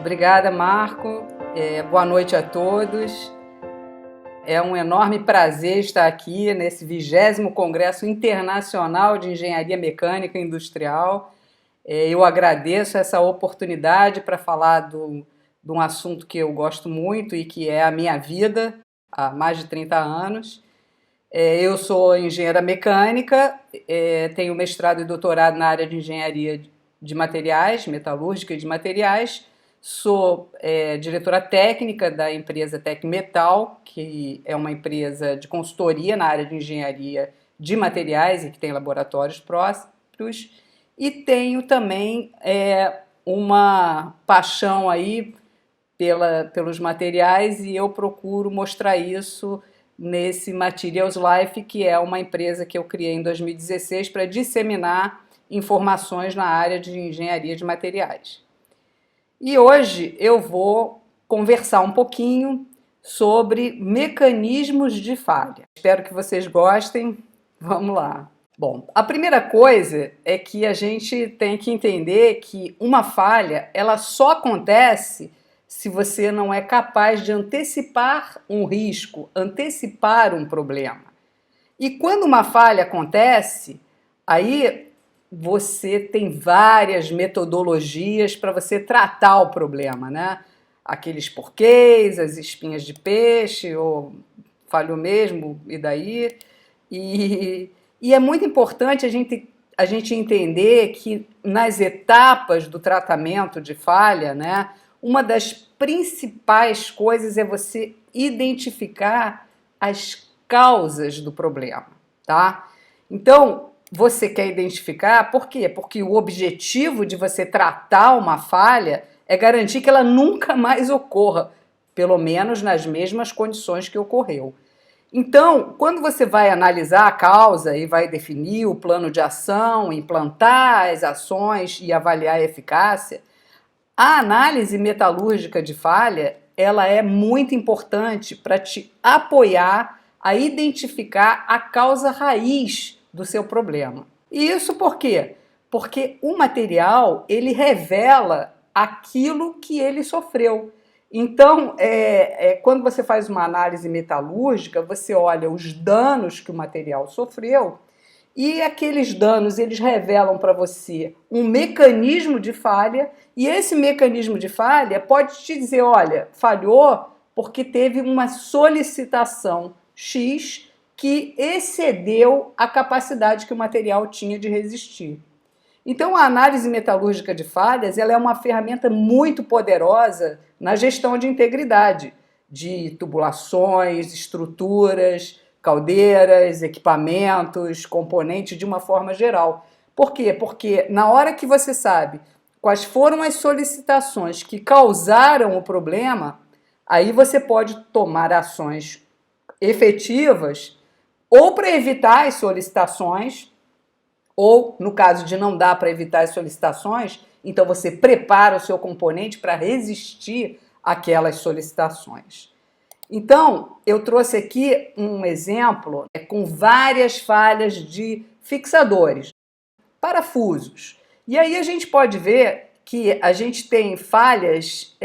Obrigada, Marco. Boa noite a todos. É um enorme prazer estar aqui nesse 20º Congresso Internacional de Engenharia Mecânica e Industrial. Eu agradeço essa oportunidade para falar de um assunto que eu gosto muito e que é a minha vida há mais de 30 anos. Eu sou engenheira mecânica, tenho mestrado e doutorado na área de engenharia de materiais, metalúrgica e de materiais. Sou diretora técnica da empresa Tecmetal, que é uma empresa de consultoria na área de engenharia de materiais e que tem laboratórios próprios. E tenho também uma paixão aí pelos materiais e eu procuro mostrar isso nesse Materials Life, que é uma empresa que eu criei em 2016 para disseminar informações na área de engenharia de materiais. E hoje eu vou conversar um pouquinho sobre mecanismos de falha. Espero que vocês gostem. Vamos lá. Bom, a primeira coisa é que a gente tem que entender que uma falha, ela só acontece se você não é capaz de antecipar um risco, antecipar um problema. E quando uma falha acontece, aí você tem várias metodologias para você tratar o problema, né? Aqueles porquês, as espinhas de peixe, ou falhou mesmo, e daí? E é muito importante a gente entender que nas etapas do tratamento de falha, né, uma das principais coisas é você identificar as causas do problema, tá? Então, você quer identificar, por quê? Porque o objetivo de você tratar uma falha é garantir que ela nunca mais ocorra, pelo menos nas mesmas condições que ocorreu. Então, quando você vai analisar a causa e vai definir o plano de ação, implantar as ações e avaliar a eficácia, a análise metalúrgica de falha, ela é muito importante para te apoiar a identificar a causa raiz do seu problema. E isso por quê? Porque o material, ele revela aquilo que ele sofreu. Então, quando você faz uma análise metalúrgica, você olha os danos que o material sofreu e aqueles danos, eles revelam para você um mecanismo de falha e esse mecanismo de falha pode te dizer, olha, falhou porque teve uma solicitação X que excedeu a capacidade que o material tinha de resistir. Então, a análise metalúrgica de falhas ela é uma ferramenta muito poderosa na gestão de integridade, de tubulações, estruturas, caldeiras, equipamentos, componentes de uma forma geral. Por quê? Porque na hora que você sabe quais foram as solicitações que causaram o problema, aí você pode tomar ações efetivas ou para evitar as solicitações, ou no caso de não dar para evitar as solicitações, então você prepara o seu componente para resistir àquelas solicitações. Então, eu trouxe aqui um exemplo com várias falhas de fixadores, parafusos. E aí a gente pode ver que a gente tem falhas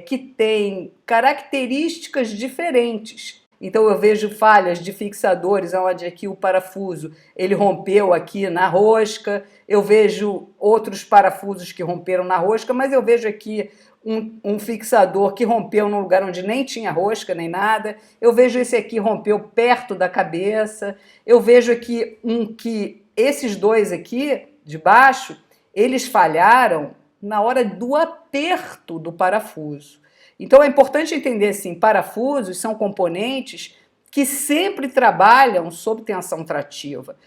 que têm características diferentes. Então eu vejo falhas de fixadores onde aqui o parafuso ele rompeu aqui na rosca, eu vejo outros parafusos que romperam na rosca, mas eu vejo aqui um fixador que rompeu num lugar onde nem tinha rosca nem nada, eu vejo esse aqui rompeu perto da cabeça, eu vejo aqui que esses dois aqui de baixo, eles falharam na hora do aperto do parafuso. Então é importante entender assim, parafusos são componentes que sempre trabalham sob tensão trativa.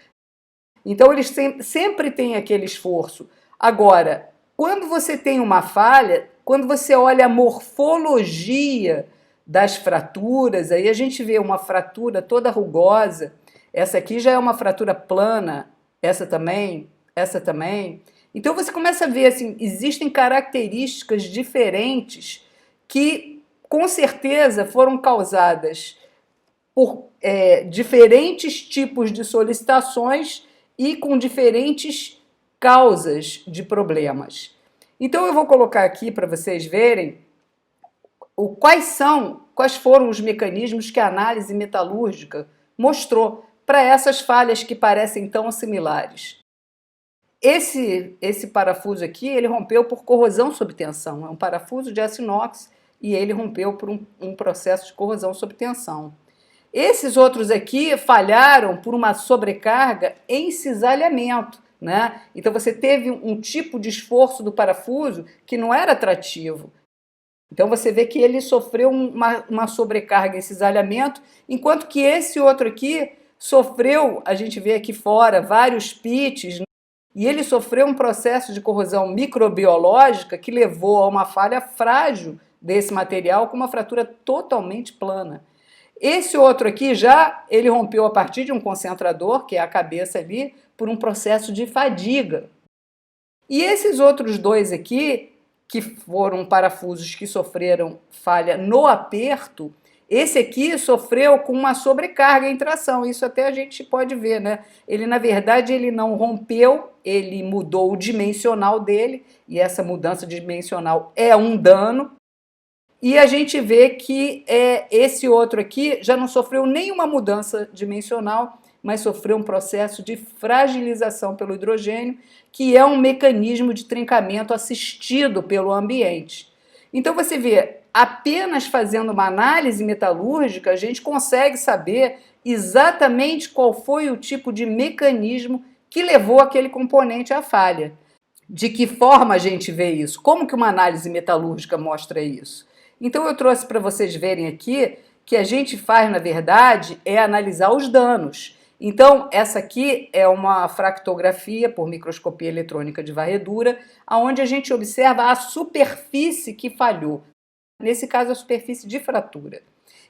Então eles sempre têm aquele esforço. Agora, quando você tem uma falha, quando você olha a morfologia das fraturas, aí a gente vê uma fratura toda rugosa, essa aqui já é uma fratura plana, essa também. Então você começa a ver assim, existem características diferentes que com certeza foram causadas por diferentes tipos de solicitações e com diferentes causas de problemas. Então eu vou colocar aqui para vocês verem quais foram os mecanismos que a análise metalúrgica mostrou para essas falhas que parecem tão similares. Esse parafuso aqui, ele rompeu por corrosão sob tensão, é um parafuso de aço inox e ele rompeu por um processo de corrosão sob tensão. Esses outros aqui falharam por uma sobrecarga em cisalhamento, né? Então você teve um tipo de esforço do parafuso que não era atrativo. Então você vê que ele sofreu uma sobrecarga em cisalhamento, enquanto que esse outro aqui sofreu, a gente vê aqui fora, vários pits, e ele sofreu um processo de corrosão microbiológica que levou a uma falha frágil desse material com uma fratura totalmente plana. Esse outro aqui ele rompeu a partir de um concentrador, que é a cabeça ali, por um processo de fadiga. E esses outros dois aqui, que foram parafusos que sofreram falha no aperto, esse aqui sofreu com uma sobrecarga em tração. Isso até a gente pode ver, né? Ele, na verdade, ele não rompeu, ele mudou o dimensional dele, e essa mudança dimensional é um dano. E a gente vê que esse outro aqui já não sofreu nenhuma mudança dimensional, mas sofreu um processo de fragilização pelo hidrogênio, que é um mecanismo de trincamento assistido pelo ambiente. Então você vê, apenas fazendo uma análise metalúrgica, a gente consegue saber exatamente qual foi o tipo de mecanismo que levou aquele componente à falha. De que forma a gente vê isso? Como que uma análise metalúrgica mostra isso? Então eu trouxe para vocês verem aqui que a gente faz, na verdade, é analisar os danos. Então, essa aqui é uma fractografia por microscopia eletrônica de varredura, onde a gente observa a superfície que falhou. Nesse caso, a superfície de fratura.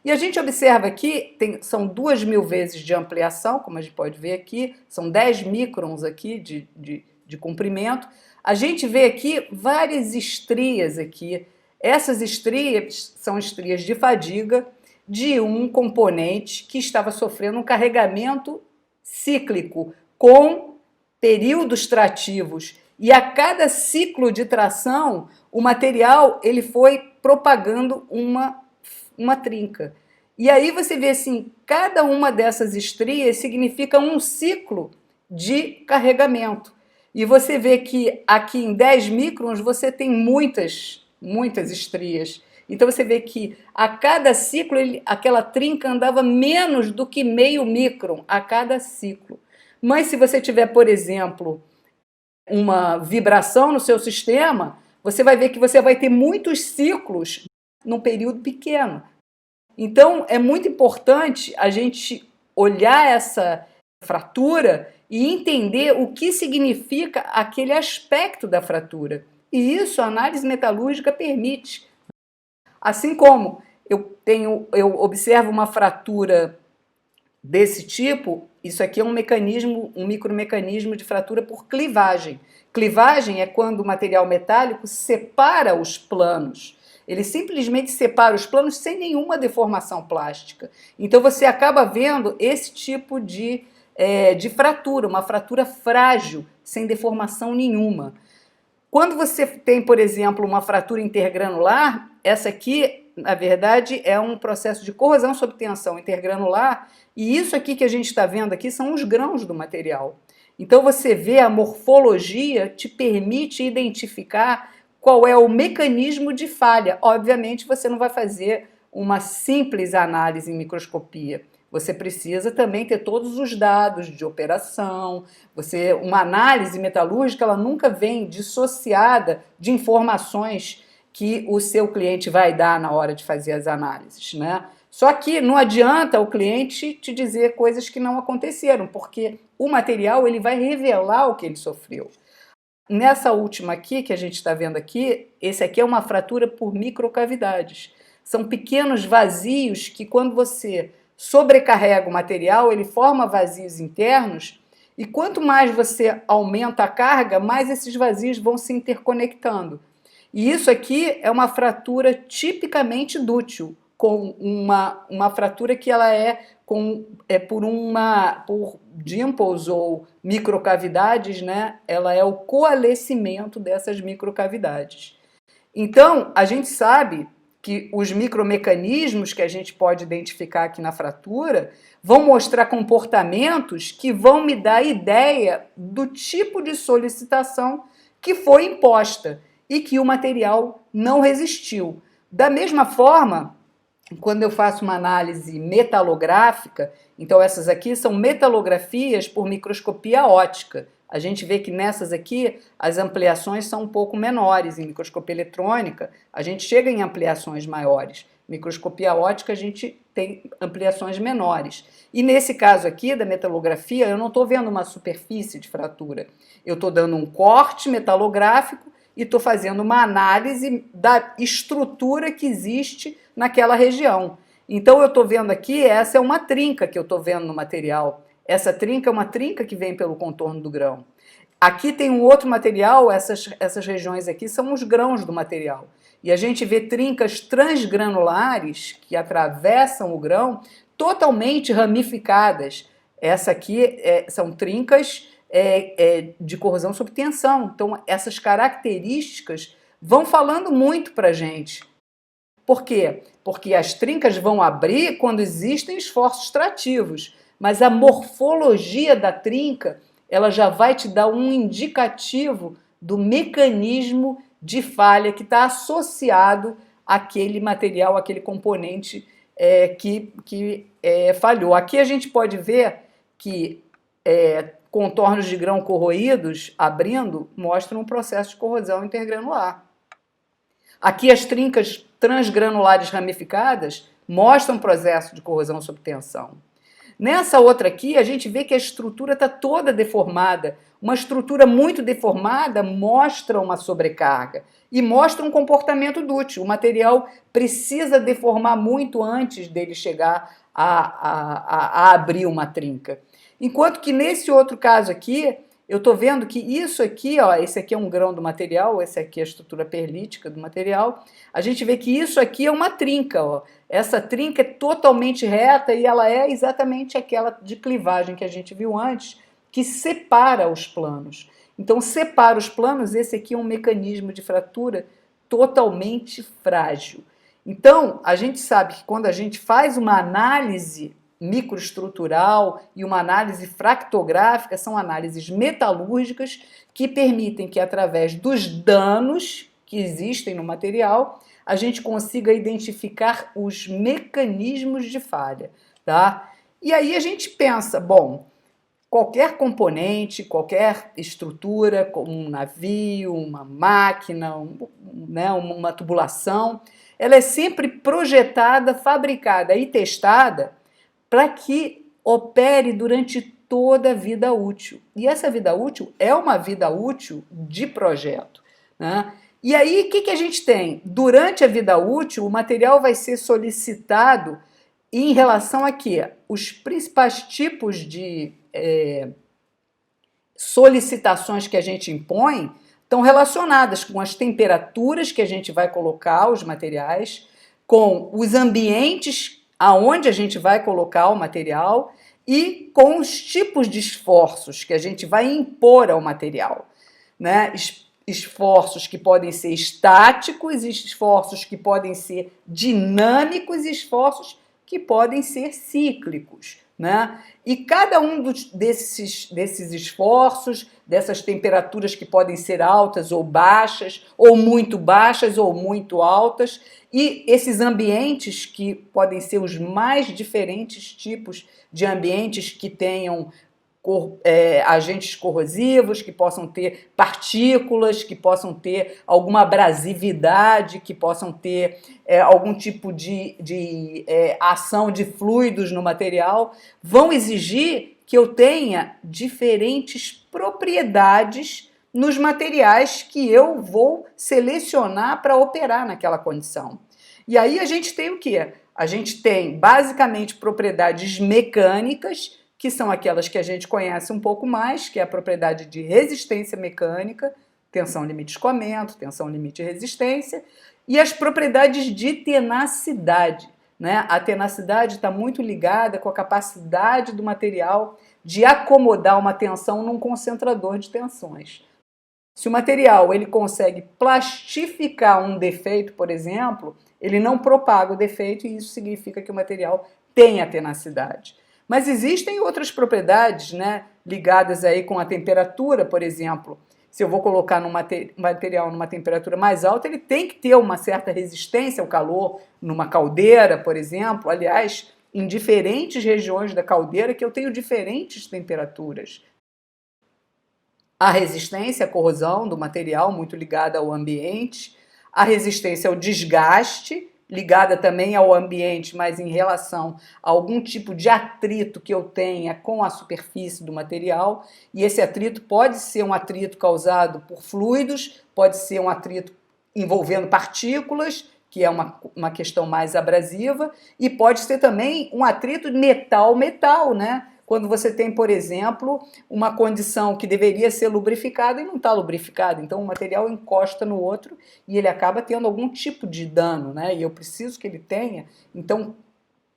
E a gente observa aqui, são 2.000 vezes de ampliação, como a gente pode ver aqui, são 10 microns aqui de comprimento. A gente vê aqui várias estrias aqui. Essas estrias são estrias de fadiga de um componente que estava sofrendo um carregamento cíclico com períodos trativos. E a cada ciclo de tração, o material ele foi propagando uma trinca. E aí você vê assim, cada uma dessas estrias significa um ciclo de carregamento. E você vê que aqui em 10 microns você tem muitas estrias. Então você vê que a cada ciclo aquela trinca andava menos do que meio micron a cada ciclo. Mas se você tiver, por exemplo, uma vibração no seu sistema, você vai ver que você vai ter muitos ciclos num período pequeno. Então é muito importante a gente olhar essa fratura e entender o que significa aquele aspecto da fratura. E isso a análise metalúrgica permite. Assim como eu observo uma fratura desse tipo, isso aqui é um micromecanismo de fratura por clivagem. Clivagem é quando o material metálico separa os planos. Ele simplesmente separa os planos sem nenhuma deformação plástica. Então você acaba vendo esse tipo de fratura, uma fratura frágil, sem deformação nenhuma. Quando você tem, por exemplo, uma fratura intergranular, essa aqui, na verdade, é um processo de corrosão sob tensão intergranular, e isso aqui que a gente está vendo aqui são os grãos do material. Então você vê a morfologia te permite identificar qual é o mecanismo de falha. Obviamente você não vai fazer uma simples análise em microscopia. Você precisa também ter todos os dados de operação. Uma análise metalúrgica ela nunca vem dissociada de informações que o seu cliente vai dar na hora de fazer as análises, né? Só que não adianta o cliente te dizer coisas que não aconteceram, porque o material ele vai revelar o que ele sofreu. Nessa última aqui, que a gente está vendo aqui, esse aqui é uma fratura por microcavidades. São pequenos vazios que quando você sobrecarrega o material, ele forma vazios internos e quanto mais você aumenta a carga, mais esses vazios vão se interconectando. E isso aqui é uma fratura tipicamente dúctil, com uma fratura que ela por dimples ou microcavidades, né? Ela é o coalescimento dessas microcavidades. Então, a gente sabe que os micromecanismos que a gente pode identificar aqui na fratura vão mostrar comportamentos que vão me dar ideia do tipo de solicitação que foi imposta e que o material não resistiu. Da mesma forma, quando eu faço uma análise metalográfica, então essas aqui são metalografias por microscopia óptica. A gente vê que nessas aqui as ampliações são um pouco menores. Em microscopia eletrônica, a gente chega em ampliações maiores. Microscopia óptica, a gente tem ampliações menores. E nesse caso aqui da metalografia, eu não estou vendo uma superfície de fratura. Eu estou dando um corte metalográfico e estou fazendo uma análise da estrutura que existe naquela região. Então eu estou vendo aqui, essa é uma trinca que eu estou vendo no material. Essa trinca é uma trinca que vem pelo contorno do grão. Aqui tem um outro material, essas regiões aqui são os grãos do material. E a gente vê trincas transgranulares que atravessam o grão totalmente ramificadas. Essa aqui são trincas de corrosão sob tensão. Então, essas características vão falando muito para a gente. Por quê? Porque as trincas vão abrir quando existem esforços trativos, mas a morfologia da trinca ela já vai te dar um indicativo do mecanismo de falha que está associado àquele material, àquele componente que falhou. Aqui a gente pode ver que contornos de grão corroídos, abrindo, mostram um processo de corrosão intergranular. Aqui as trincas transgranulares ramificadas mostram um processo de corrosão sob tensão. Nessa outra aqui, a gente vê que a estrutura está toda deformada. Uma estrutura muito deformada mostra uma sobrecarga e mostra um comportamento dútil. O material precisa deformar muito antes dele chegar a abrir uma trinca. Enquanto que nesse outro caso aqui, eu estou vendo que isso aqui, ó, esse aqui é um grão do material, esse aqui é a estrutura perlítica do material, a gente vê que isso aqui é uma trinca, ó. Essa trinca é totalmente reta e ela é exatamente aquela de clivagem que a gente viu antes, que separa os planos. Então, separa os planos, esse aqui é um mecanismo de fratura totalmente frágil. Então, a gente sabe que quando a gente faz uma análise microestrutural e uma análise fractográfica, são análises metalúrgicas que permitem que, através dos danos que existem no material, a gente consiga identificar os mecanismos de falha, tá? E aí a gente pensa, bom, qualquer componente, qualquer estrutura, como um navio, uma máquina, uma tubulação, ela é sempre projetada, fabricada e testada para que opere durante toda a vida útil. E essa vida útil é uma vida útil de projeto, né? E aí, o que a gente tem? Durante a vida útil, o material vai ser solicitado em relação a quê? Os principais tipos de solicitações que a gente impõe estão relacionadas com as temperaturas que a gente vai colocar os materiais, com os ambientes aonde a gente vai colocar o material e com os tipos de esforços que a gente vai impor ao material, né? Esforços que podem ser estáticos, esforços que podem ser dinâmicos e esforços que podem ser cíclicos, né? E cada um desses esforços, dessas temperaturas que podem ser altas ou muito altas, e esses ambientes que podem ser os mais diferentes tipos de ambientes que tenham agentes corrosivos, que possam ter partículas, que possam ter alguma abrasividade, que possam ter algum tipo de ação de fluidos no material, vão exigir que eu tenha diferentes propriedades nos materiais que eu vou selecionar para operar naquela condição. E aí a gente tem o quê? A gente tem basicamente propriedades mecânicas, que são aquelas que a gente conhece um pouco mais, que é a propriedade de resistência mecânica, tensão, limite, escoamento, tensão, limite e resistência, e as propriedades de tenacidade, né? A tenacidade está muito ligada com a capacidade do material de acomodar uma tensão num concentrador de tensões. Se o material ele consegue plastificar um defeito, por exemplo, ele não propaga o defeito e isso significa que o material tenha tenacidade. Mas existem outras propriedades, né, ligadas aí com a temperatura, por exemplo. Se eu vou colocar num material numa temperatura mais alta, ele tem que ter uma certa resistência ao calor, numa caldeira, por exemplo. Aliás, em diferentes regiões da caldeira que eu tenho diferentes temperaturas. A resistência à corrosão do material, muito ligada ao ambiente. A resistência ao desgaste, ligada também ao ambiente, mas em relação a algum tipo de atrito que eu tenha com a superfície do material. E esse atrito pode ser um atrito causado por fluidos, pode ser um atrito envolvendo partículas, que é uma questão mais abrasiva, e pode ser também um atrito metal-metal, né? Quando você tem, por exemplo, uma condição que deveria ser lubrificada e não está lubrificada. Então, o material encosta no outro e ele acaba tendo algum tipo de dano, né? E eu preciso que ele tenha, então,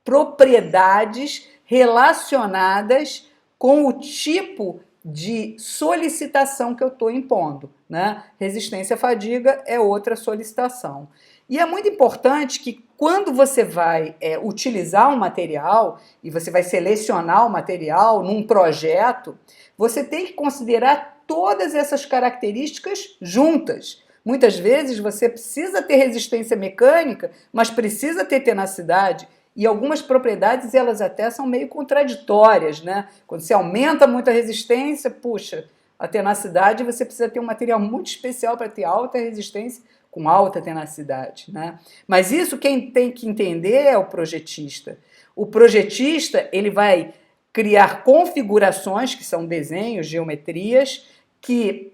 propriedades relacionadas com o tipo de solicitação que eu estou impondo, né? Resistência à fadiga é outra solicitação. E é muito importante que quando você vai utilizar um material e você vai selecionar o material num projeto, você tem que considerar todas essas características juntas. Muitas vezes você precisa ter resistência mecânica, mas precisa ter tenacidade. E algumas propriedades, elas até são meio contraditórias, né? Quando você aumenta muito a resistência, puxa, a tenacidade, você precisa ter um material muito especial para ter alta resistência com alta tenacidade, né? Mas isso quem tem que entender é o projetista. O projetista, ele vai criar configurações, que são desenhos, geometrias, que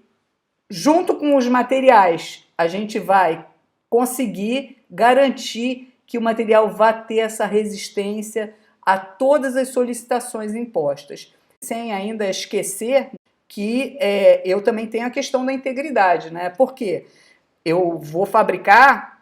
junto com os materiais a gente vai conseguir garantir que o material vá ter essa resistência a todas as solicitações impostas. Sem ainda esquecer que eu também tenho a questão da integridade, né? Por quê? Eu vou fabricar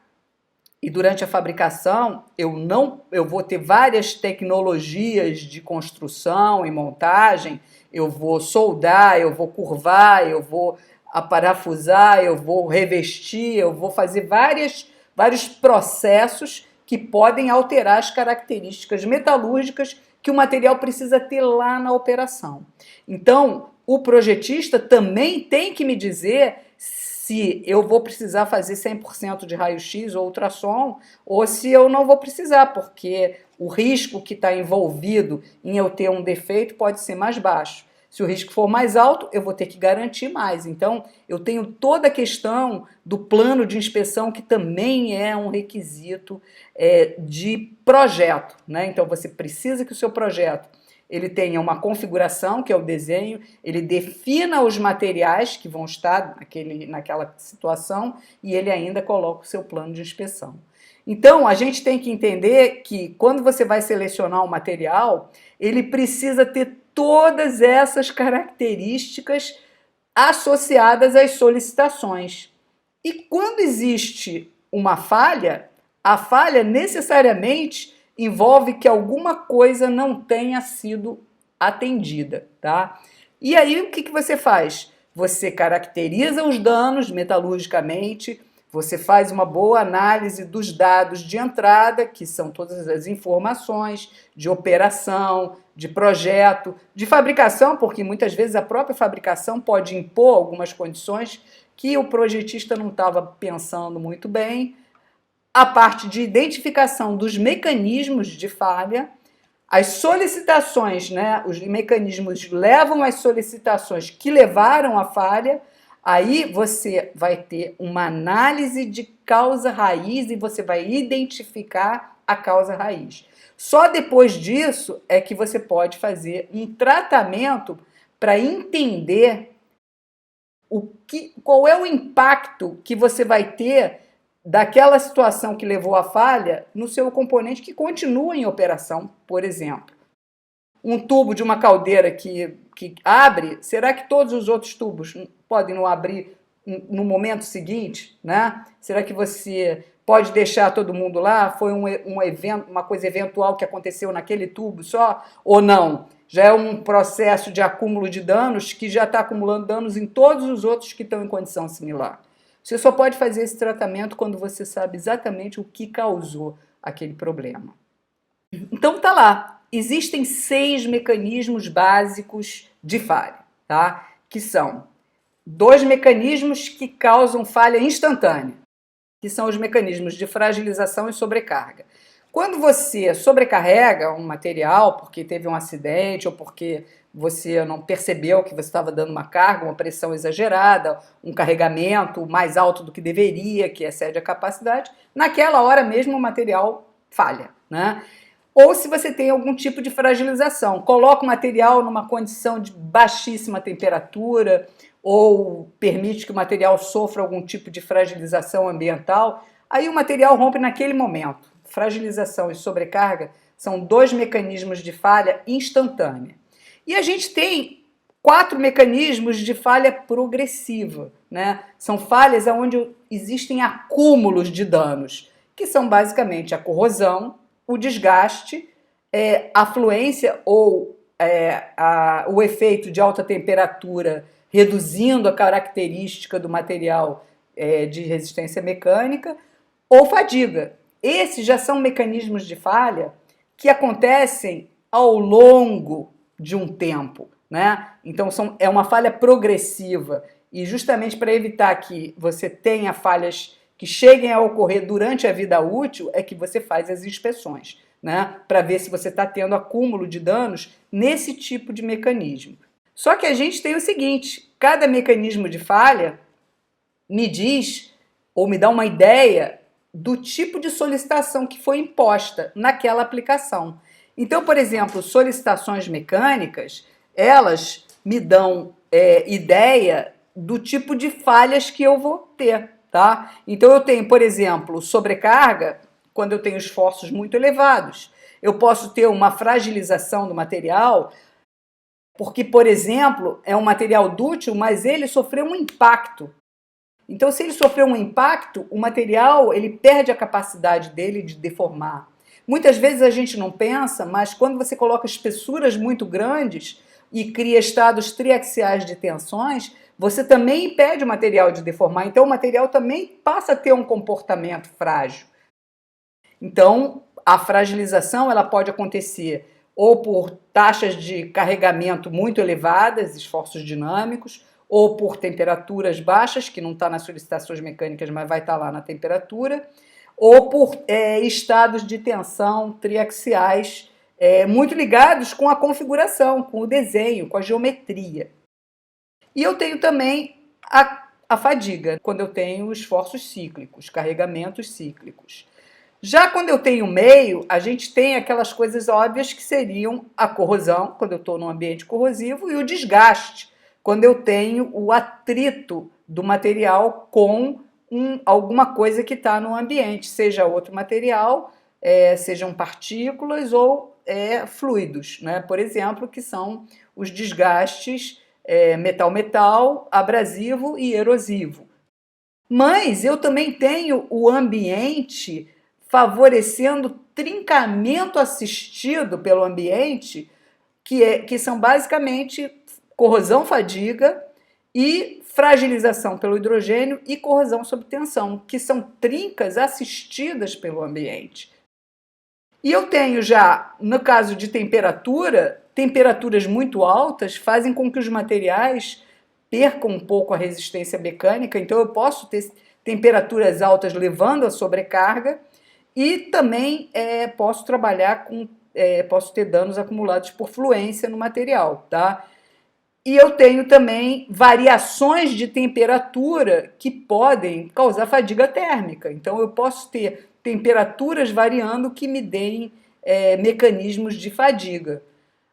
e durante a fabricação eu vou ter várias tecnologias de construção e montagem, eu vou soldar, eu vou curvar, eu vou aparafusar, eu vou revestir, eu vou fazer vários processos que podem alterar as características metalúrgicas que o material precisa ter lá na operação. Então, o projetista também tem que me dizer se eu vou precisar fazer 100% de raio-x ou ultrassom, ou se eu não vou precisar, porque o risco que está envolvido em eu ter um defeito pode ser mais baixo. Se o risco for mais alto, eu vou ter que garantir mais. Então, eu tenho toda a questão do plano de inspeção, que também é um requisito de projeto, né? Então, você precisa que o seu projeto ele tenha uma configuração, que é o desenho, ele defina os materiais que vão estar naquela situação e ele ainda coloca o seu plano de inspeção. Então, a gente tem que entender que quando você vai selecionar um material, ele precisa ter todas essas características associadas às solicitações. E quando existe uma falha, a falha necessariamente envolve que alguma coisa não tenha sido atendida, tá? E aí o que você faz? Você caracteriza os danos metalurgicamente, você faz uma boa análise dos dados de entrada, que são todas as informações de operação, de projeto, de fabricação, porque muitas vezes a própria fabricação pode impor algumas condições que o projetista não estava pensando muito bem. A parte de identificação dos mecanismos de falha, as solicitações, né? Os mecanismos levam às solicitações que levaram à falha, aí você vai ter uma análise de causa raiz e você vai identificar a causa raiz. Só depois disso é que você pode fazer um tratamento para entender qual é o impacto que você vai ter daquela situação que levou à falha no seu componente que continua em operação, por exemplo. Um tubo de uma caldeira que abre, será que todos os outros tubos podem não abrir no momento seguinte, né? Será que você pode deixar todo mundo lá? Foi um evento, uma coisa eventual que aconteceu naquele tubo só? Ou não? Já é um processo de acúmulo de danos que já está acumulando danos em todos os outros que estão em condição similar. Você só pode fazer esse tratamento quando você sabe exatamente o que causou aquele problema. Então tá lá, existem 6 mecanismos básicos de falha, tá? Que são 2 mecanismos que causam falha instantânea, que são os mecanismos de fragilização e sobrecarga. Quando você sobrecarrega um material porque teve um acidente ou porque você não percebeu que você estava dando uma carga, uma pressão exagerada, um carregamento mais alto do que deveria, que excede a capacidade, naquela hora mesmo o material falha, né? Ou se você tem algum tipo de fragilização, coloca o material numa condição de baixíssima temperatura ou permite que o material sofra algum tipo de fragilização ambiental, aí o material rompe naquele momento. Fragilização e sobrecarga são 2 mecanismos de falha instantânea. E a gente tem 4 mecanismos de falha progressiva, né? São falhas onde existem acúmulos de danos, que são basicamente a corrosão, o desgaste, a fluência ou o efeito de alta temperatura reduzindo a característica do material de resistência mecânica, ou fadiga. Esses já são mecanismos de falha que acontecem ao longo de um tempo, né? Então é uma falha progressiva e justamente para evitar que você tenha falhas que cheguem a ocorrer durante a vida útil é que você faz as inspeções, né? Para ver se você está tendo acúmulo de danos nesse tipo de mecanismo. Só que a gente tem o seguinte, cada mecanismo de falha me diz ou me dá uma ideia do tipo de solicitação que foi imposta naquela aplicação. Então, por exemplo, solicitações mecânicas, elas me dão ideia do tipo de falhas que eu vou ter, tá? Então, eu tenho, por exemplo, sobrecarga, quando eu tenho esforços muito elevados. Eu posso ter uma fragilização do material, porque, por exemplo, é um material dúctil, mas ele sofreu um impacto. Então, se ele sofreu um impacto, o material ele perde a capacidade dele de deformar. Muitas vezes a gente não pensa, mas quando você coloca espessuras muito grandes e cria estados triaxiais de tensões, você também impede o material de deformar. Então, o material também passa a ter um comportamento frágil. Então, a fragilização ela pode acontecer ou por taxas de carregamento muito elevadas, esforços dinâmicos, ou por temperaturas baixas, que não está nas solicitações mecânicas, mas vai estar lá na temperatura, ou por estados de tensão triaxiais muito ligados com a configuração, com o desenho, com a geometria. E eu tenho também a fadiga, quando eu tenho esforços cíclicos, carregamentos cíclicos. Já quando eu tenho meio, a gente tem aquelas coisas óbvias que seriam a corrosão, quando eu estou num ambiente corrosivo, e o desgaste, quando eu tenho o atrito do material com alguma coisa que está no ambiente, seja outro material, sejam partículas ou fluidos, né? Por exemplo, que são os desgastes metal-metal, abrasivo e erosivo. Mas eu também tenho o ambiente favorecendo trincamento assistido pelo ambiente, que são basicamente corrosão, fadiga e fragilização pelo hidrogênio e corrosão sob tensão, que são trincas assistidas pelo ambiente. E eu tenho já, no caso de temperatura, temperaturas muito altas fazem com que os materiais percam um pouco a resistência mecânica, então eu posso ter temperaturas altas levando a sobrecarga e também posso trabalhar com, posso ter danos acumulados por fluência no material, tá? E eu tenho também variações de temperatura que podem causar fadiga térmica. Então, eu posso ter temperaturas variando que me deem mecanismos de fadiga.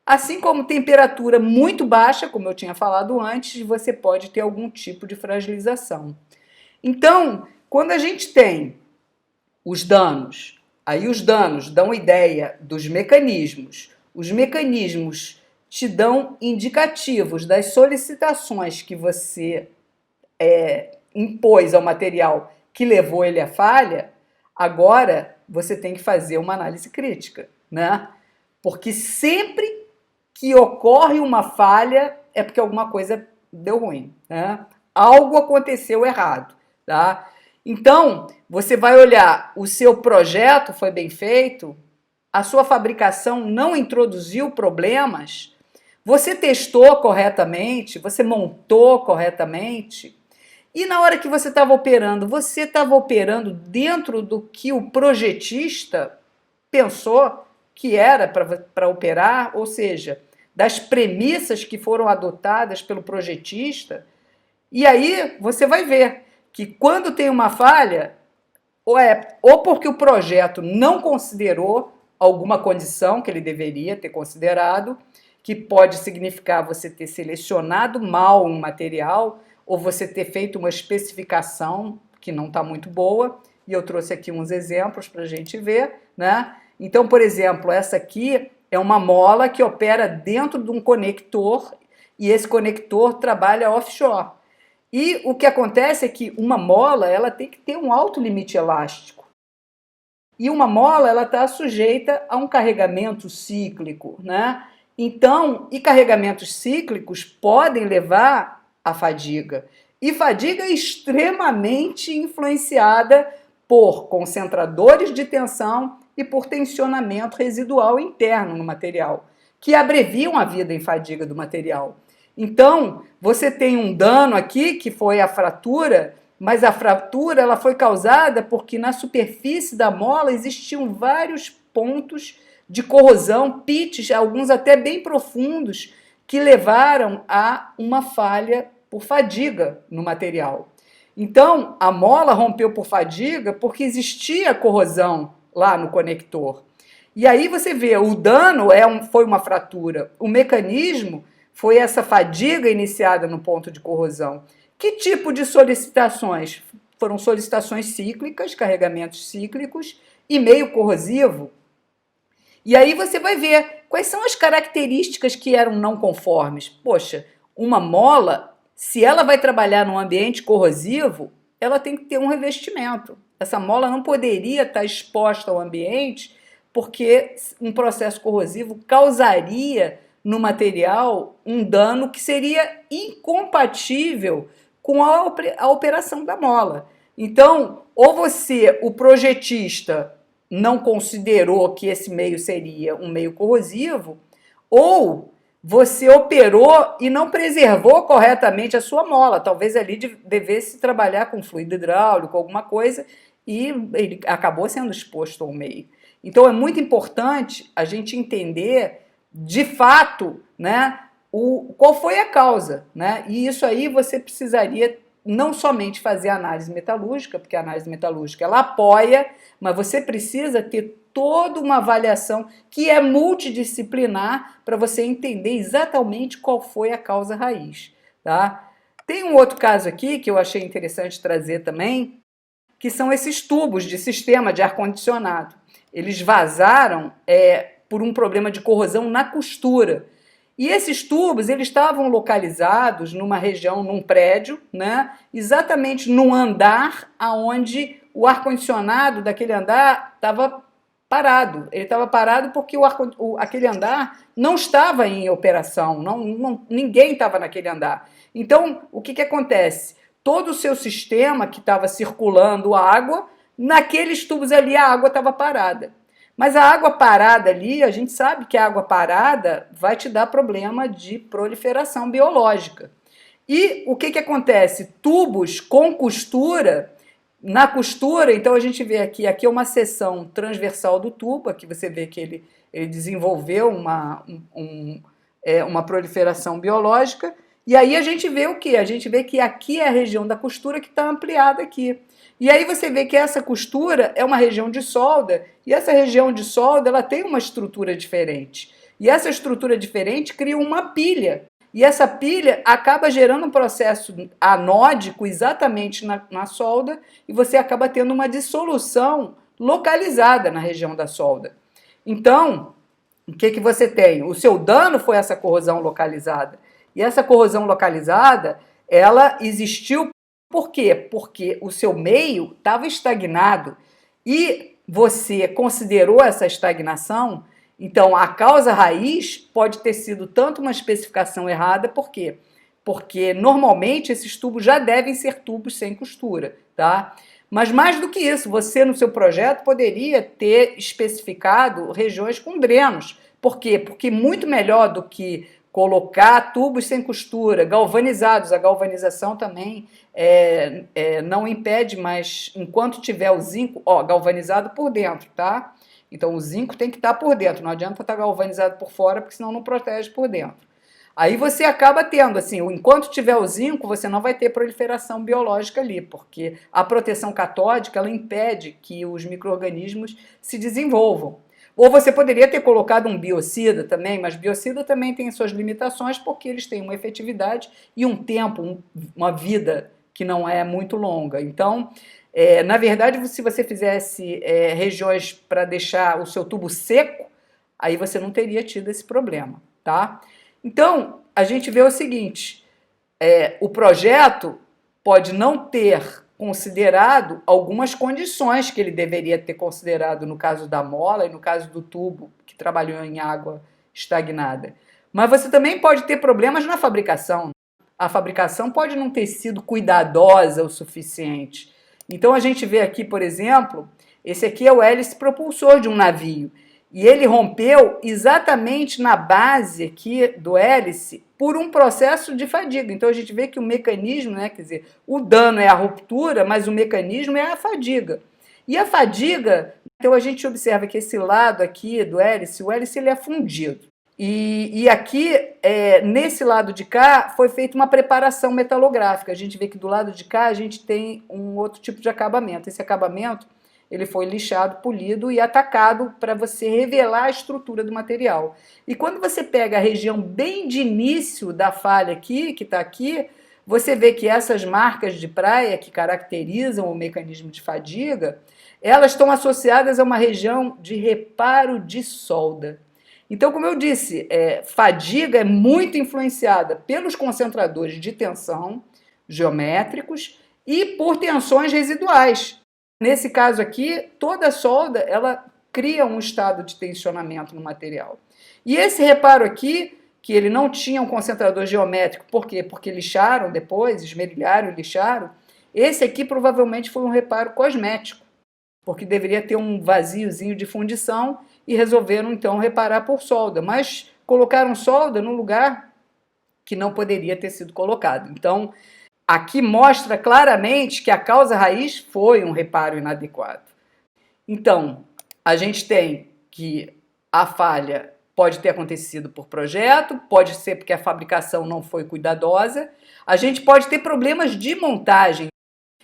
Assim como temperatura muito baixa, como eu tinha falado antes, você pode ter algum tipo de fragilização. Então, quando a gente tem os danos, aí os danos dão ideia dos mecanismos. Os mecanismos te dão indicativos das solicitações que você impôs ao material que levou ele à falha. Agora você tem que fazer uma análise crítica, né? Porque sempre que ocorre uma falha é porque alguma coisa deu ruim, né? Algo aconteceu errado. tá? Então, você vai olhar, o seu projeto foi bem feito, a sua fabricação não introduziu problemas, você testou corretamente, você montou corretamente, e na hora que você estava operando dentro do que o projetista pensou que era para operar, ou seja, das premissas que foram adotadas pelo projetista, e aí você vai ver que quando tem uma falha, ou porque o projeto não considerou alguma condição que ele deveria ter considerado, que pode significar você ter selecionado mal um material, ou você ter feito uma especificação que não está muito boa, e eu trouxe aqui uns exemplos para a gente ver, né? Então, por exemplo, essa aqui é uma mola que opera dentro de um conector, e esse conector trabalha offshore. E o que acontece é que uma mola ela tem que ter um alto limite elástico. E uma mola ela está sujeita a um carregamento cíclico, né? Então, e carregamentos cíclicos podem levar à fadiga. E fadiga é extremamente influenciada por concentradores de tensão e por tensionamento residual interno no material, que abreviam a vida em fadiga do material. Então, você tem um dano aqui, que foi a fratura, mas a fratura ela foi causada porque na superfície da mola existiam vários pontos de corrosão, pits, alguns até bem profundos, que levaram a uma falha por fadiga no material. Então, a mola rompeu por fadiga porque existia corrosão lá no conector. E aí você vê, o dano foi uma fratura, o mecanismo foi essa fadiga iniciada no ponto de corrosão. Que tipo de solicitações? Foram solicitações cíclicas, carregamentos cíclicos e meio corrosivo. E aí você vai ver quais são as características que eram não conformes. Poxa, uma mola, se ela vai trabalhar num ambiente corrosivo, ela tem que ter um revestimento. Essa mola não poderia estar exposta ao ambiente porque um processo corrosivo causaria no material um dano que seria incompatível com a operação da mola. Então, ou você, o projetista, não considerou que esse meio seria um meio corrosivo, ou você operou e não preservou corretamente a sua mola. Talvez ali devesse trabalhar com fluido hidráulico, alguma coisa, e ele acabou sendo exposto ao meio. Então é muito importante a gente entender de fato, né, qual foi a causa, né? E isso aí você precisaria não somente fazer análise metalúrgica, porque a análise metalúrgica ela apoia, mas você precisa ter toda uma avaliação que é multidisciplinar para você entender exatamente qual foi a causa raiz, tá? Tem um outro caso aqui que eu achei interessante trazer também, que são esses tubos de sistema de ar-condicionado. Eles vazaram por um problema de corrosão na costura. E esses tubos, eles estavam localizados numa região, num prédio, né, exatamente no andar onde o ar-condicionado daquele andar estava parado. Ele estava parado porque aquele andar não estava em operação, ninguém estava naquele andar. Então, o que acontece? Todo o seu sistema que estava circulando água, naqueles tubos ali a água estava parada. Mas a água parada ali, a gente sabe que a água parada vai te dar problema de proliferação biológica. E o que acontece? Tubos com costura, na costura, então a gente vê aqui é uma seção transversal do tubo, aqui você vê que ele desenvolveu uma proliferação biológica, e aí a gente vê o quê? A gente vê que aqui é a região da costura que está ampliada aqui. E aí você vê que essa costura é uma região de solda, e essa região de solda ela tem uma estrutura diferente. E essa estrutura diferente cria uma pilha. E essa pilha acaba gerando um processo anódico exatamente na solda, e você acaba tendo uma dissolução localizada na região da solda. Então, o que você tem? O seu dano foi essa corrosão localizada. E essa corrosão localizada, ela existiu por quê? Porque o seu meio estava estagnado e você considerou essa estagnação, então a causa raiz pode ter sido tanto uma especificação errada, por quê? Porque normalmente esses tubos já devem ser tubos sem costura, tá? Mas mais do que isso, você no seu projeto poderia ter especificado regiões com drenos. Por quê? Porque muito melhor do que colocar tubos sem costura, galvanizados. A galvanização também não impede, mas enquanto tiver o zinco, ó, galvanizado por dentro, tá? Então o zinco tem que estar por dentro, não adianta estar galvanizado por fora, porque senão não protege por dentro. Aí você acaba tendo, assim, enquanto tiver o zinco, você não vai ter proliferação biológica ali, porque a proteção catódica, ela impede que os micro-organismos se desenvolvam. Ou você poderia ter colocado um biocida também, mas biocida também tem suas limitações, porque eles têm uma efetividade e um tempo, uma vida que não é muito longa. Então, na verdade, se você fizesse regiões para deixar o seu tubo seco, aí você não teria tido esse problema, tá? Então, a gente vê o seguinte, o projeto pode não ter considerado algumas condições que ele deveria ter considerado no caso da mola e no caso do tubo que trabalhou em água estagnada. Mas você também pode ter problemas na fabricação. A fabricação pode não ter sido cuidadosa o suficiente. Então a gente vê aqui, por exemplo, esse aqui é o hélice propulsor de um navio. E ele rompeu exatamente na base aqui do hélice por um processo de fadiga. Então a gente vê que o mecanismo, né, quer dizer, o dano é a ruptura, mas o mecanismo é a fadiga. E a fadiga, então a gente observa que esse lado aqui do hélice, o hélice ele é fundido. E aqui, nesse lado de cá, foi feita uma preparação metalográfica. A gente vê que do lado de cá a gente tem um outro tipo de acabamento. Esse acabamento ele foi lixado, polido e atacado para você revelar a estrutura do material. E quando você pega a região bem de início da falha aqui, que está aqui, você vê que essas marcas de praia que caracterizam o mecanismo de fadiga, elas estão associadas a uma região de reparo de solda. Então, como eu disse, fadiga é muito influenciada pelos concentradores de tensão geométricos e por tensões residuais. Nesse caso aqui, toda solda ela cria um estado de tensionamento no material. E esse reparo aqui, que ele não tinha um concentrador geométrico, por quê? Porque lixaram depois, esmerilharam e lixaram. Esse aqui provavelmente foi um reparo cosmético, porque deveria ter um vaziozinho de fundição e resolveram então reparar por solda, mas colocaram solda no lugar que não poderia ter sido colocado. Então, aqui mostra claramente que a causa raiz foi um reparo inadequado. Então, a gente tem que a falha pode ter acontecido por projeto, pode ser porque a fabricação não foi cuidadosa, a gente pode ter problemas de montagem.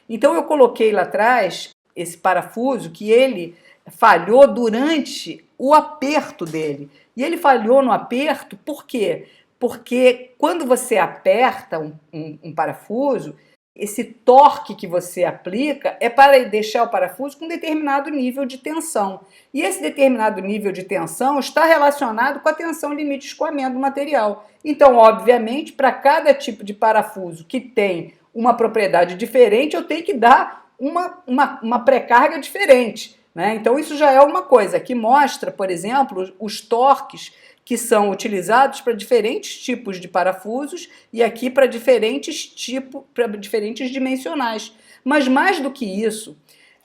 Então, eu coloquei lá atrás esse parafuso que ele falhou durante o aperto dele. E ele falhou no aperto por quê? Porque quando você aperta um parafuso, esse torque que você aplica é para deixar o parafuso com um determinado nível de tensão. E esse determinado nível de tensão está relacionado com a tensão limite de escoamento do material. Então, obviamente, para cada tipo de parafuso que tem uma propriedade diferente, eu tenho que dar uma pré-carga diferente, né? Então, isso já é uma coisa que mostra, por exemplo, os torques que são utilizados para diferentes tipos de parafusos e aqui para diferentes dimensionais. Mas mais do que isso,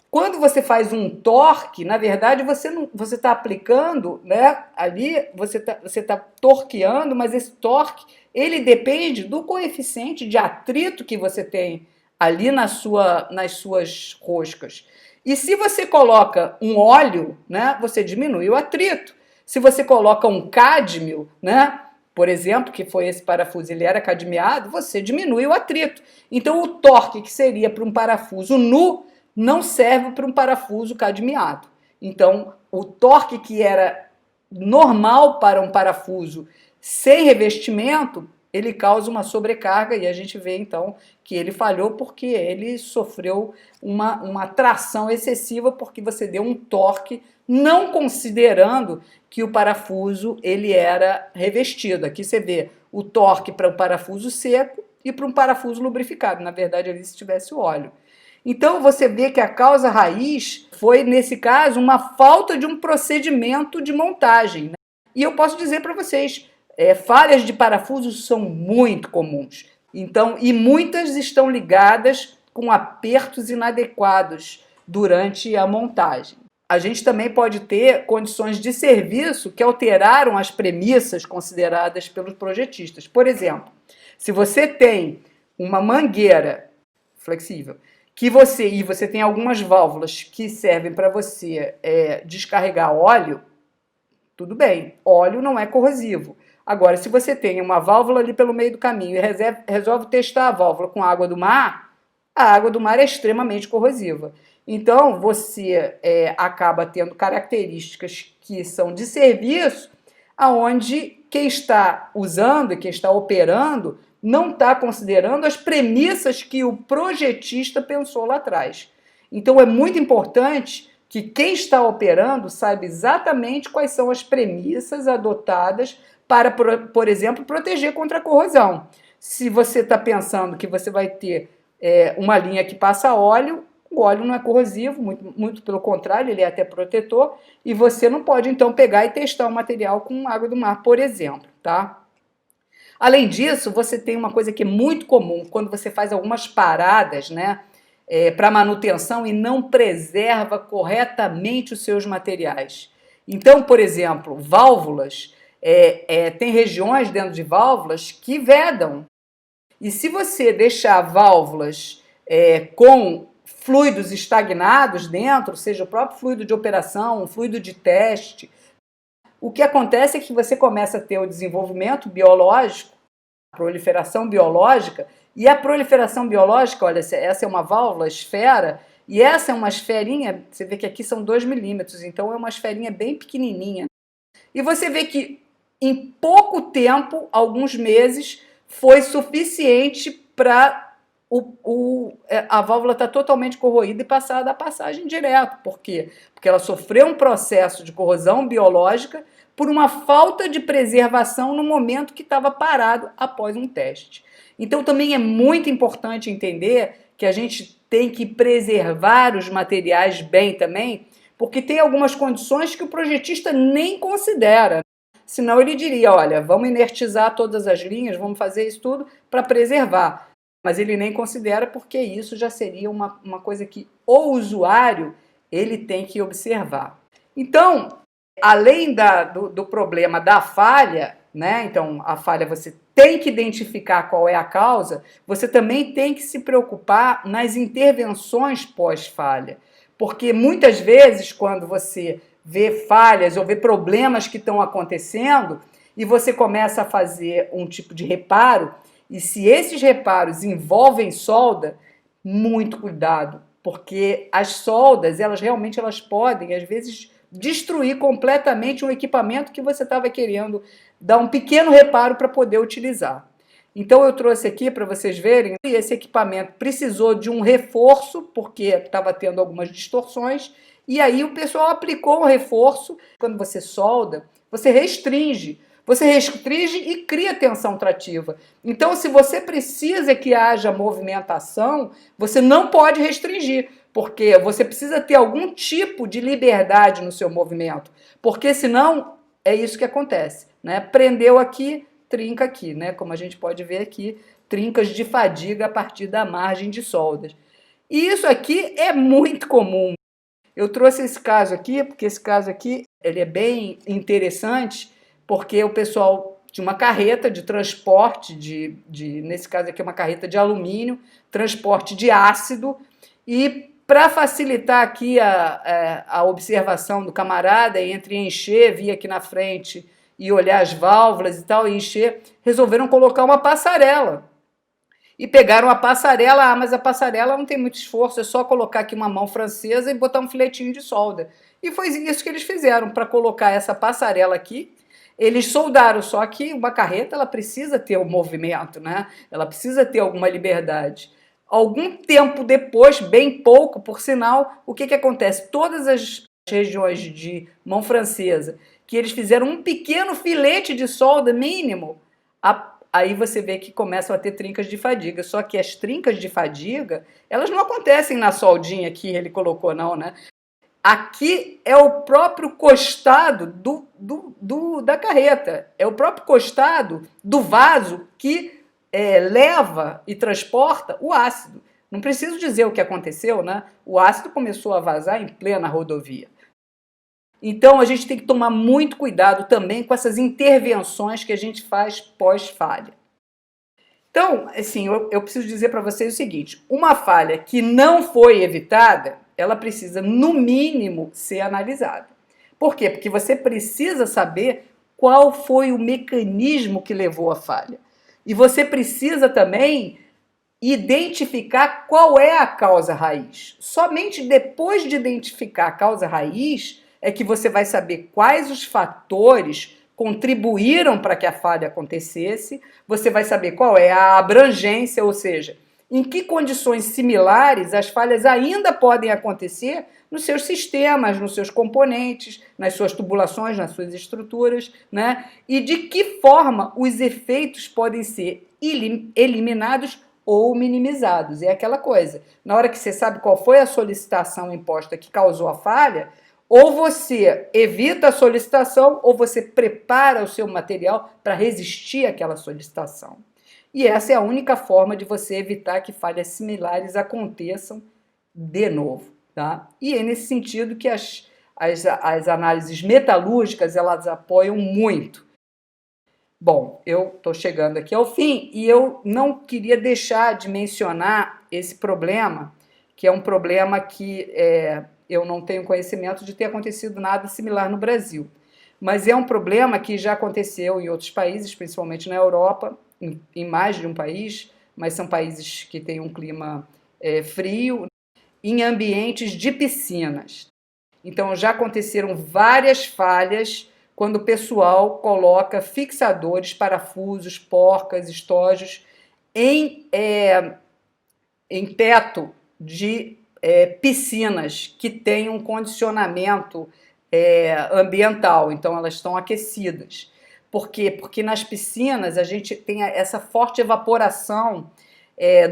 quando você faz um torque, na verdade você está aplicando, né? Ali você tá torqueando, mas esse torque ele depende do coeficiente de atrito que você tem ali nas suas roscas. E se você coloca um óleo, né? Você diminui o atrito. Se você coloca um cádmio, né, por exemplo, que foi esse parafuso, ele era cadmiado, você diminui o atrito. Então, o torque que seria para um parafuso nu não serve para um parafuso cadmiado. Então, o torque que era normal para um parafuso sem revestimento, ele causa uma sobrecarga e a gente vê, então, que ele falhou porque ele sofreu uma tração excessiva porque você deu um torque não considerando que o parafuso ele era revestido. Aqui você vê o torque para um parafuso seco e para um parafuso lubrificado. Na verdade, ali se tivesse o óleo. Então, você vê que a causa raiz foi, nesse caso, uma falta de um procedimento de montagem, né? E eu posso dizer para vocês, falhas de parafusos são muito comuns. Então, e muitas estão ligadas com apertos inadequados durante a montagem. A gente também pode ter condições de serviço que alteraram as premissas consideradas pelos projetistas. Por exemplo, se você tem uma mangueira flexível e você tem algumas válvulas que servem para você descarregar óleo, tudo bem, óleo não é corrosivo. Agora, se você tem uma válvula ali pelo meio do caminho e resolve testar a válvula com água do mar, a água do mar é extremamente corrosiva. Então, você acaba tendo características que são de serviço, aonde quem está usando e quem está operando não está considerando as premissas que o projetista pensou lá atrás. Então, é muito importante que quem está operando saiba exatamente quais são as premissas adotadas para, por exemplo, proteger contra a corrosão. Se você está pensando que você vai ter uma linha que passa óleo, o óleo não é corrosivo, muito pelo contrário, ele é até protetor, e você não pode, então, pegar e testar o material com água do mar, por exemplo, tá? Além disso, você tem uma coisa que é muito comum, quando você faz algumas paradas, né, para manutenção e não preserva corretamente os seus materiais. Então, por exemplo, válvulas, tem regiões dentro de válvulas que vedam. E se você deixar válvulas com fluidos estagnados dentro, seja o próprio fluido de operação, um fluido de teste, o que acontece é que você começa a ter o desenvolvimento biológico, a proliferação biológica, e a proliferação biológica, olha, essa é uma válvula esfera, e essa é uma esferinha, você vê que aqui são 2 milímetros, então é uma esferinha bem pequenininha. E você vê que em pouco tempo, alguns meses, foi suficiente para a válvula estar totalmente corroída e passar da passagem direto. Por quê? Porque ela sofreu um processo de corrosão biológica por uma falta de preservação no momento que estava parado após um teste. Então também é muito importante entender que a gente tem que preservar os materiais bem também, porque tem algumas condições que o projetista nem considera. Senão ele diria, olha, vamos inertizar todas as linhas, vamos fazer isso tudo para preservar. Mas ele nem considera porque isso já seria uma coisa que o usuário ele tem que observar. Então, além do problema da falha, né? Então, a falha você tem que identificar qual é a causa, você também tem que se preocupar nas intervenções pós-falha. Porque muitas vezes, quando você vê falhas ou vê problemas que estão acontecendo e você começa a fazer um tipo de reparo, e se esses reparos envolvem solda, muito cuidado, porque as soldas, elas realmente podem, às vezes, destruir completamente um equipamento que você estava querendo dar um pequeno reparo para poder utilizar. Então eu trouxe aqui para vocês verem, esse equipamento precisou de um reforço, porque estava tendo algumas distorções, e aí o pessoal aplicou um reforço. Quando você solda, você restringe e cria tensão trativa. Então, se você precisa que haja movimentação, você não pode restringir, porque você precisa ter algum tipo de liberdade no seu movimento, porque senão é isso que acontece, né? Prendeu aqui, trinca aqui, né? Como a gente pode ver aqui, trincas de fadiga a partir da margem de soldas. E isso aqui é muito comum. Eu trouxe esse caso aqui, porque esse caso aqui ele é bem interessante, porque o pessoal tinha uma carreta de transporte, nesse caso aqui é uma carreta de alumínio, transporte de ácido, e para facilitar aqui a observação do camarada, entre encher, vir aqui na frente e olhar as válvulas e tal, e encher, resolveram colocar uma passarela. E pegaram a passarela, mas a passarela não tem muito esforço, é só colocar aqui uma mão francesa e botar um filetinho de solda. E foi isso que eles fizeram, para colocar essa passarela aqui. Eles soldaram, só que uma carreta ela precisa ter um movimento, né? Ela precisa ter alguma liberdade. Algum tempo depois, bem pouco, por sinal, o que acontece? Todas as regiões de mão francesa, que eles fizeram um pequeno filete de solda mínimo, aí você vê que começam a ter trincas de fadiga. Só que as trincas de fadiga, elas não acontecem na soldinha que ele colocou, não, né? Aqui é o próprio costado da carreta, é o próprio costado do vaso que leva e transporta o ácido. Não preciso dizer o que aconteceu, né? O ácido começou a vazar em plena rodovia. Então a gente tem que tomar muito cuidado também com essas intervenções que a gente faz pós-falha. Então, assim, eu preciso dizer para vocês o seguinte: uma falha que não foi evitada, ela precisa, no mínimo, ser analisada. Por quê? Porque você precisa saber qual foi o mecanismo que levou à falha. E você precisa também identificar qual é a causa raiz. Somente depois de identificar a causa raiz é que você vai saber quais os fatores contribuíram para que a falha acontecesse, você vai saber qual é a abrangência, ou seja, em que condições similares as falhas ainda podem acontecer nos seus sistemas, nos seus componentes, nas suas tubulações, nas suas estruturas, né? E de que forma os efeitos podem ser eliminados ou minimizados. É aquela coisa, na hora que você sabe qual foi a solicitação imposta que causou a falha, ou você evita a solicitação ou você prepara o seu material para resistir àquela solicitação. E essa é a única forma de você evitar que falhas similares aconteçam de novo. Tá? E é nesse sentido que as análises metalúrgicas elas apoiam muito. Bom, eu estou chegando aqui ao fim e eu não queria deixar de mencionar esse problema, que é um problema que eu não tenho conhecimento de ter acontecido nada similar no Brasil. Mas é um problema que já aconteceu em outros países, principalmente na Europa, em mais de um país, mas são países que têm um clima frio, em ambientes de piscinas. Então já aconteceram várias falhas quando o pessoal coloca fixadores, parafusos, porcas, estojos em teto de piscinas que têm um condicionamento ambiental, então elas estão aquecidas. Por quê? Porque nas piscinas a gente tem essa forte evaporação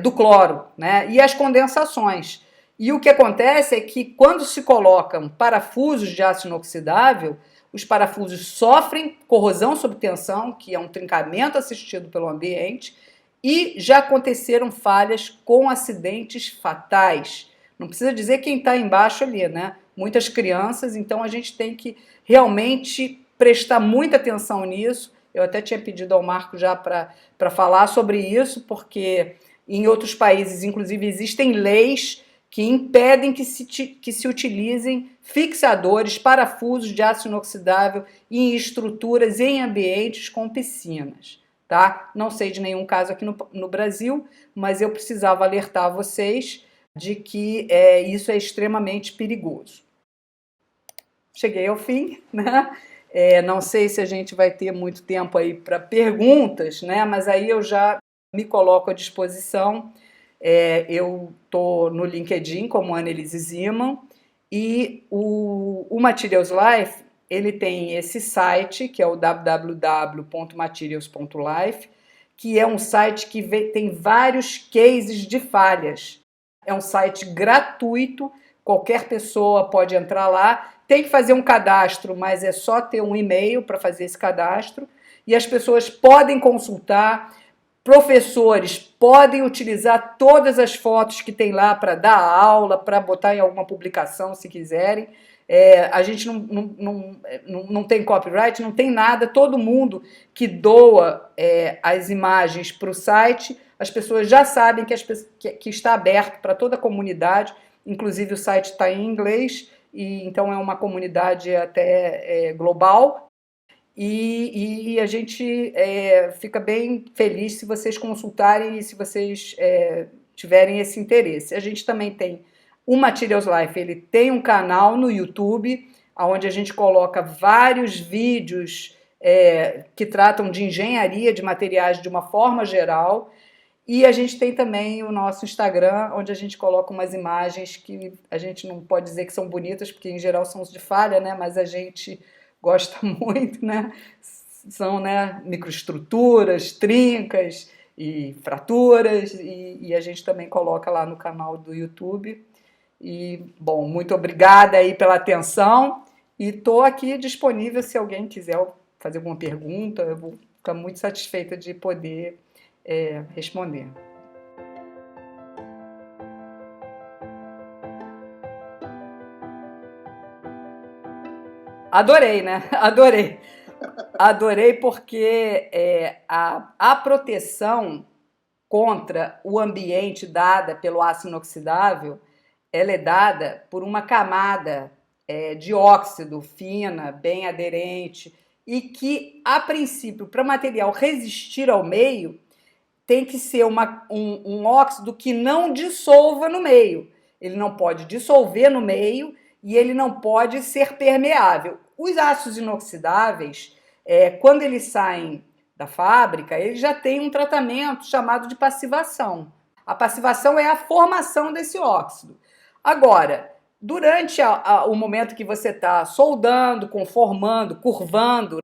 do cloro, né? E as condensações. E o que acontece é que quando se colocam parafusos de aço inoxidável, os parafusos sofrem corrosão sob tensão, que é um trincamento assistido pelo ambiente, e já aconteceram falhas com acidentes fatais. Não precisa dizer quem está embaixo ali, né? Muitas crianças, então a gente tem que realmente prestar muita atenção nisso. Eu até tinha pedido ao Marco já para falar sobre isso, porque em outros países, inclusive, existem leis que impedem que se utilizem fixadores, parafusos de aço inoxidável em estruturas, em ambientes com piscinas. Tá? Não sei de nenhum caso aqui no Brasil, mas eu precisava alertar vocês de que isso é extremamente perigoso. Cheguei ao fim, né? Não sei se a gente vai ter muito tempo aí para perguntas, né? Mas aí eu já me coloco à disposição. Eu estou no LinkedIn como Annelise Ziman e o Materials Life ele tem esse site que é o www.materials.life, que é um site que tem vários cases de falhas. É um site gratuito, qualquer pessoa pode entrar lá, tem que fazer um cadastro, mas é só ter um e-mail para fazer esse cadastro e as pessoas podem consultar. Professores podem utilizar todas as fotos que tem lá para dar aula, para botar em alguma publicação, se quiserem. A gente não tem copyright, não tem nada. Todo mundo que doa as imagens para o site, as pessoas já sabem que está aberto para toda a comunidade. Inclusive o site está em inglês, e então é uma comunidade até global. E a gente fica bem feliz se vocês consultarem e se vocês tiverem esse interesse. A gente também tem o Materials Life, ele tem um canal no YouTube, onde a gente coloca vários vídeos que tratam de engenharia de materiais de uma forma geral. E a gente tem também o nosso Instagram, onde a gente coloca umas imagens que a gente não pode dizer que são bonitas, porque em geral são de falha, né? Mas a gente gosta muito, né? São, né, microestruturas, trincas e fraturas, e a gente também coloca lá no canal do YouTube. E, bom, muito obrigada aí pela atenção e estou aqui disponível se alguém quiser fazer alguma pergunta, eu vou ficar muito satisfeita de poder responder. Adorei, né? Adorei. Adorei porque a proteção contra o ambiente dada pelo aço inoxidável, ela é dada por uma camada de óxido fina, bem aderente, e que, a princípio, para o material resistir ao meio, tem que ser um óxido que não dissolva no meio. Ele não pode dissolver no meio e ele não pode ser permeável. Os aços inoxidáveis, quando eles saem da fábrica, eles já têm um tratamento chamado de passivação. A passivação é a formação desse óxido. Agora, durante o momento que você está soldando, conformando, curvando,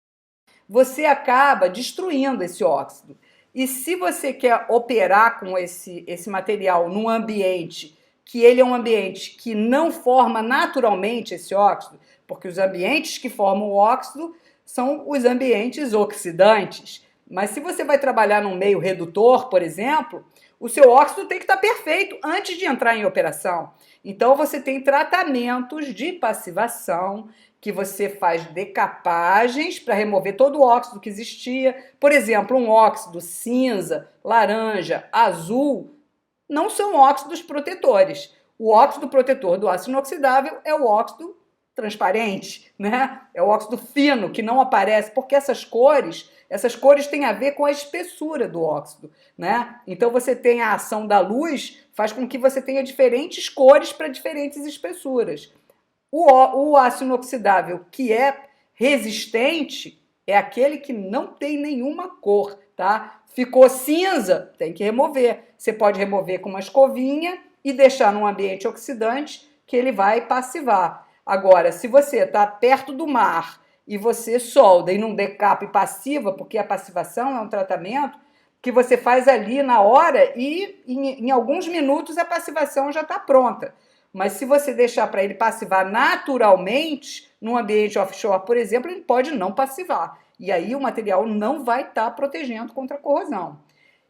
você acaba destruindo esse óxido. E se você quer operar com esse material num ambiente que ele é um ambiente que não forma naturalmente esse óxido, porque os ambientes que formam o óxido são os ambientes oxidantes. Mas se você vai trabalhar num meio redutor, por exemplo, o seu óxido tem que estar perfeito antes de entrar em operação. Então você tem tratamentos de passivação, que você faz decapagens para remover todo o óxido que existia. Por exemplo, um óxido cinza, laranja, azul, não são óxidos protetores. O óxido protetor do aço inoxidável é o óxido transparente, né? É o óxido fino, que não aparece, porque essas cores têm a ver com a espessura do óxido, né? Então você tem a ação da luz, faz com que você tenha diferentes cores para diferentes espessuras. O aço inoxidável que é resistente é aquele que não tem nenhuma cor, tá? Ficou cinza, tem que remover. Você pode remover com uma escovinha e deixar num ambiente oxidante que ele vai passivar. Agora, se você está perto do mar e você solda e não decapa e passiva, porque a passivação é um tratamento que você faz ali na hora e em alguns minutos a passivação já está pronta. Mas se você deixar para ele passivar naturalmente, num ambiente offshore, por exemplo, ele pode não passivar. E aí o material não vai estar protegendo contra a corrosão.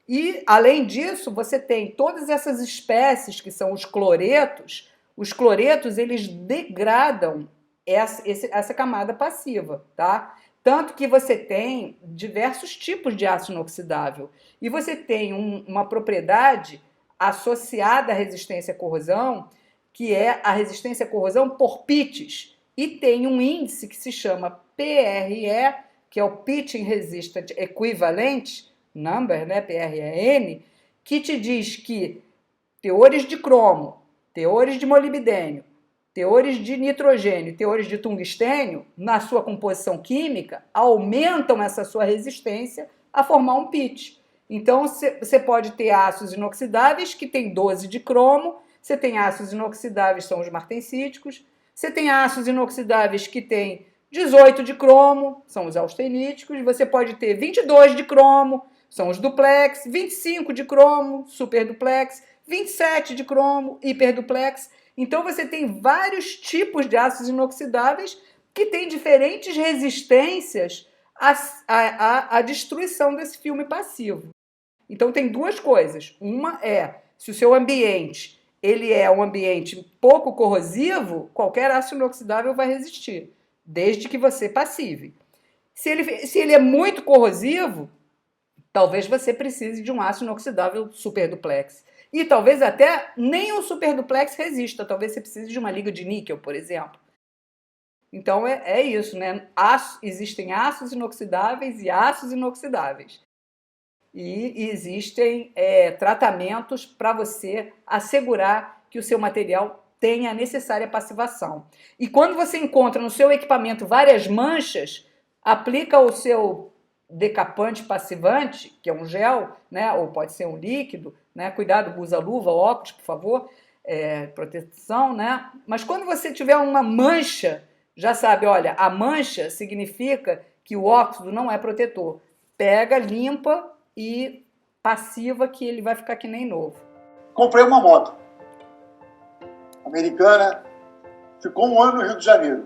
E, além disso, você tem todas essas espécies que são os cloretos. Os cloretos, eles degradam essa camada passiva, tá? Tanto que você tem diversos tipos de aço inoxidável. E você tem uma propriedade associada à resistência à corrosão, que é a resistência à corrosão por pitches, e tem um índice que se chama PRE, que é o Pitching Resistant Equivalent Number, né, PREN, que te diz que teores de cromo, teores de molibdênio, teores de nitrogênio, teores de tungstênio, na sua composição química, aumentam essa sua resistência a formar um pitch. Então, você pode ter aços inoxidáveis que tem 12 de cromo. Você tem ácidos inoxidáveis, são os martensíticos. Você tem ácidos inoxidáveis que têm 18 de cromo, são os austeníticos. Você pode ter 22 de cromo, são os duplex. 25 de cromo, superduplex. 27 de cromo, hiperduplex. Então você tem vários tipos de ácidos inoxidáveis que têm diferentes resistências à destruição desse filme passivo. Então tem duas coisas. Uma é, se o seu ambiente ele é um ambiente pouco corrosivo, qualquer ácido inoxidável vai resistir, desde que você passive. Se ele é muito corrosivo, talvez você precise de um ácido inoxidável superduplex. E talvez até nem um superduplex resista, talvez você precise de uma liga de níquel, por exemplo. Então é isso, né? Existem ácidos inoxidáveis e ácidos inoxidáveis. E existem tratamentos para você assegurar que o seu material tenha a necessária passivação. E quando você encontra no seu equipamento várias manchas, aplica o seu decapante passivante, que é um gel, né, ou pode ser um líquido, né? Cuidado, usa luva, óculos, por favor, proteção, né? Mas quando você tiver uma mancha, já sabe, olha, a mancha significa que o óxido não é protetor. Pega, limpa e passiva, que ele vai ficar que nem novo. Comprei uma moto americana, ficou um ano no Rio de Janeiro.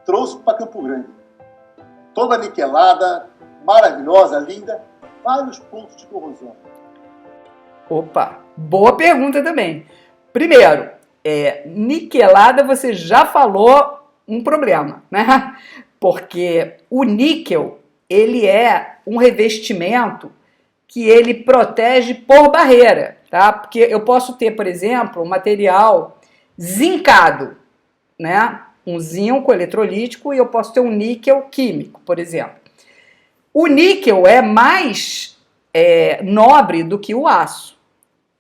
Trouxe para Campo Grande. Toda niquelada, maravilhosa, linda, vários pontos de corrosão. Opa, boa pergunta também. Primeiro, niquelada você já falou um problema, né? Porque o níquel, ele é um revestimento que ele protege por barreira, tá? Porque eu posso ter, por exemplo, um material zincado, né? Um zinco eletrolítico, e eu posso ter um níquel químico, por exemplo. O níquel é mais nobre do que o aço.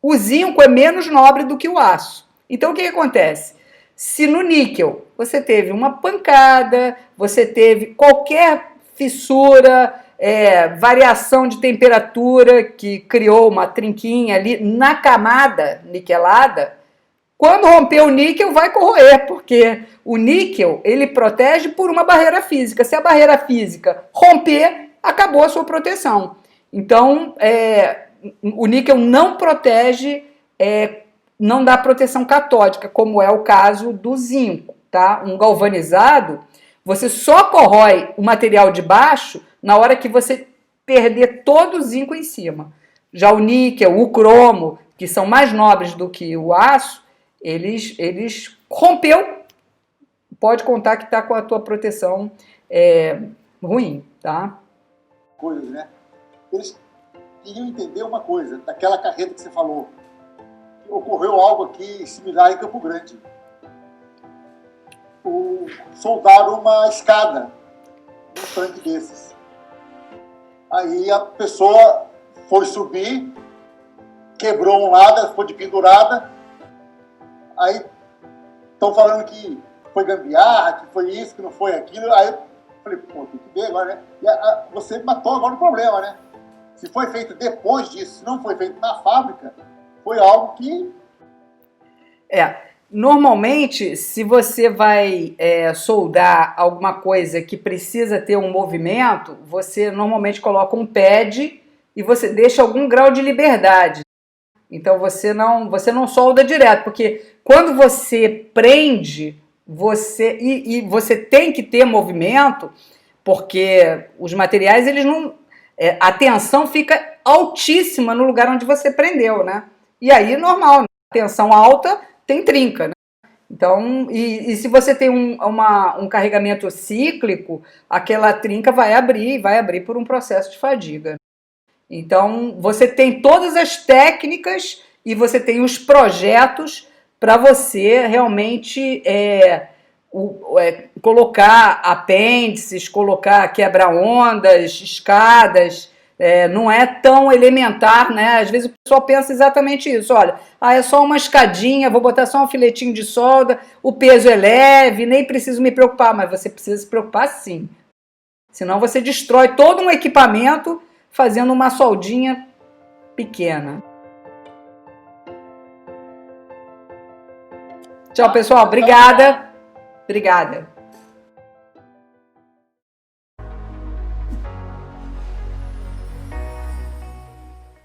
O zinco é menos nobre do que o aço. Então, o que acontece? Se no níquel você teve uma pancada, você teve qualquer fissura, variação de temperatura que criou uma trinquinha ali na camada niquelada, quando romper o níquel vai corroer, porque o níquel ele protege por uma barreira física. Se a barreira física romper, acabou a sua proteção. Então, o níquel não protege, não dá proteção catódica, como é o caso do zinco, tá? Um galvanizado, você só corrói o material de baixo na hora que você perder todo o zinco em cima. Já o níquel, o cromo, que são mais nobres do que o aço, eles rompeu, pode contar que está com a tua proteção ruim, tá? Coisas, né? Eles queriam entender uma coisa, daquela carreta que você falou. Ocorreu algo aqui similar em Campo Grande. Soldaram uma escada num tanque desses. Aí a pessoa foi subir, quebrou um lado, ficou de pendurada. Aí estão falando que foi gambiarra, que foi isso, que não foi aquilo. Aí eu falei, pô, tem que ver agora, né? E você matou agora o problema, né? Se foi feito depois disso, se não foi feito na fábrica, foi algo que... Normalmente, se você vai soldar alguma coisa que precisa ter um movimento, você normalmente coloca um pad e você deixa algum grau de liberdade. Então você não solda direto, porque quando você prende, você tem que ter movimento, porque os materiais, eles não... a tensão fica altíssima no lugar onde você prendeu, né? E aí, normal, né? Tensão alta tem trinca, né? Então, e se você tem um carregamento cíclico, aquela trinca vai abrir por um processo de fadiga. Então, você tem todas as técnicas e você tem os projetos para você realmente colocar apêndices, colocar quebra-ondas, escadas. Não é tão elementar, né? Às vezes o pessoal pensa exatamente isso. Olha, é só uma escadinha, vou botar só um filetinho de solda, o peso é leve, nem preciso me preocupar. Mas você precisa se preocupar sim. Senão você destrói todo um equipamento fazendo uma soldinha pequena. Tchau, pessoal. Obrigada. Obrigada.